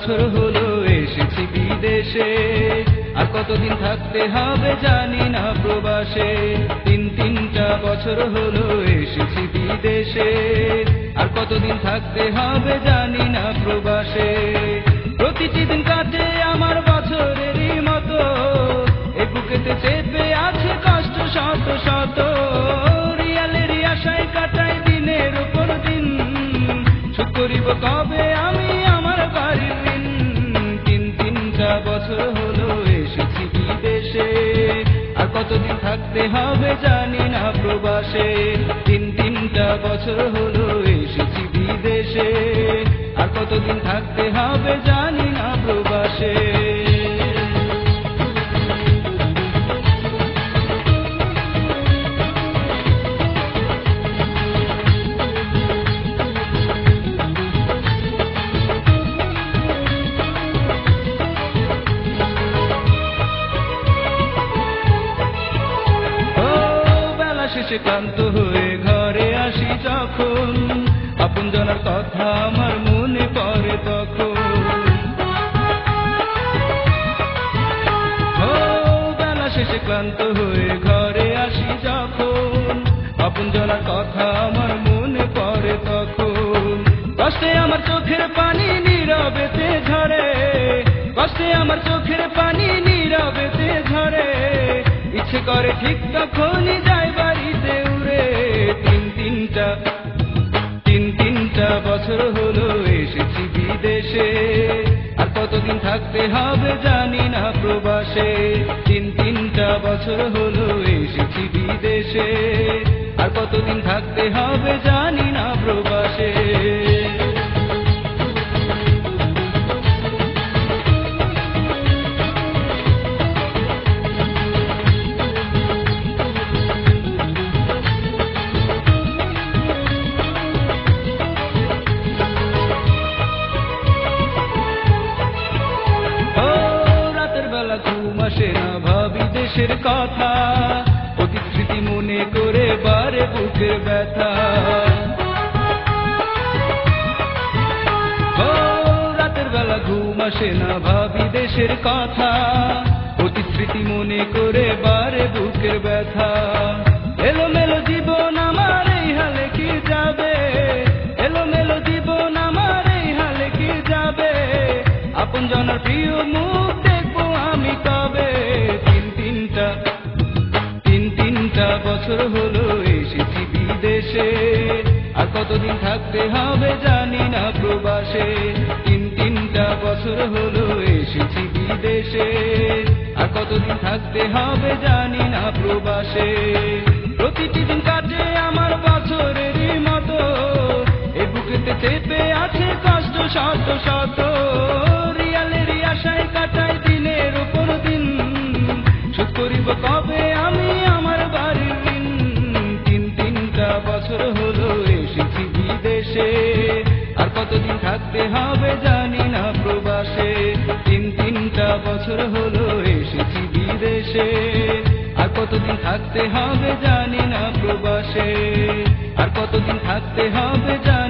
বছর হলো এসেছি বিদেশে, আর কতদিন থাকতে হবে জানি না প্রবাসে। তিনটা বছর হলো এসেছি বিদেশে, আর কতদিন থাকতে হবে জানি না প্রবাসে। প্রতিটি দিন কাটে আমার বছরেরই মতো, এ বুকেতে চেপে আছে কষ্ট শত শত। রিয়ালেরই আশায় কাটাই দিনের উপর দিন, শোধ করিব কবে আমি আমার বাড়ির ঋণ। তিনটা বছর হলো এসেছি বিদেশে, আর কতদিন থাকতে হবে জানি না প্রবাসে। তিনটা বছর হলো এসেছি বিদেশে, আর কতদিন থাকতে হবে জানি না প্রবাসে। শেষে ক্লান্ত হয়ে ঘরে আসি যখন, আপনজনের কথা আমার মনে পড়ে তখন। বেলা শেষে ক্লান্ত হয়ে ঘরে আসি যখন, আপনজনের কথা আমার মনে পড়ে তখন। কষ্টে আমার চোখের পানি নীরবেতে ঝরে, কষ্টে আমার চোখের পানি নীরবেতে ঝরে। ইচ্ছে করে ঠিক তখনই যাই বাড়িতে উড়ে। তিনটা বছর হলো এসেছি বিদেশে, আর কতদিন থাকতে হবে জানি না প্রবাসে। তিনটা বছর হলো এসেছি বিদেশে, আর কতদিন থাকতে হবে জানি না প্রবাসে। ঘুম আসে না ভাবি দেশের কথা, অতীত স্মৃতি মনে করে বারে বুকের ব্যথা। রাতের বেলা ঘুম আসে না ভাবি দেশের কথা, অতীত স্মৃতি মনে করে বারে বুকের ব্যথা। এলোমেলো জীবন আমার এই হালে কি যাবে, এলোমেলো জীবন আমার এই হালে কি যাবে। আপনজনের প্রিয় মুখ দেখবো আমি কবে। তিনটা বছর হলো এসেছি বিদেশে, আর কতদিন থাকতে হবে জানি না প্রবাসে। তিনটা বছর হলো এসেছি বিদেশে, আর কতদিন থাকতে হবে জানি না প্রবাসে। প্রতিটি দিন কাটে আমার বছরেরই মতো, এ বুকেতে চেপে আছে কষ্ট শত শত। রিয়ালেরই আশায় কাটাই দিনের উপর দিন, শোধ করিব কবে আমি আমার বাড়ির ঋণ। তিনটা বছর হলো এসেছি বিদেশে, আর কতদিন থাকতে হবে জানি না প্রবাসে। তিনটা বছর হলো এসেছি বিদেশে, আর কতদিন থাকতে হবে জানি না প্রবাসে। আর কতদিন থাকতে হবে জানি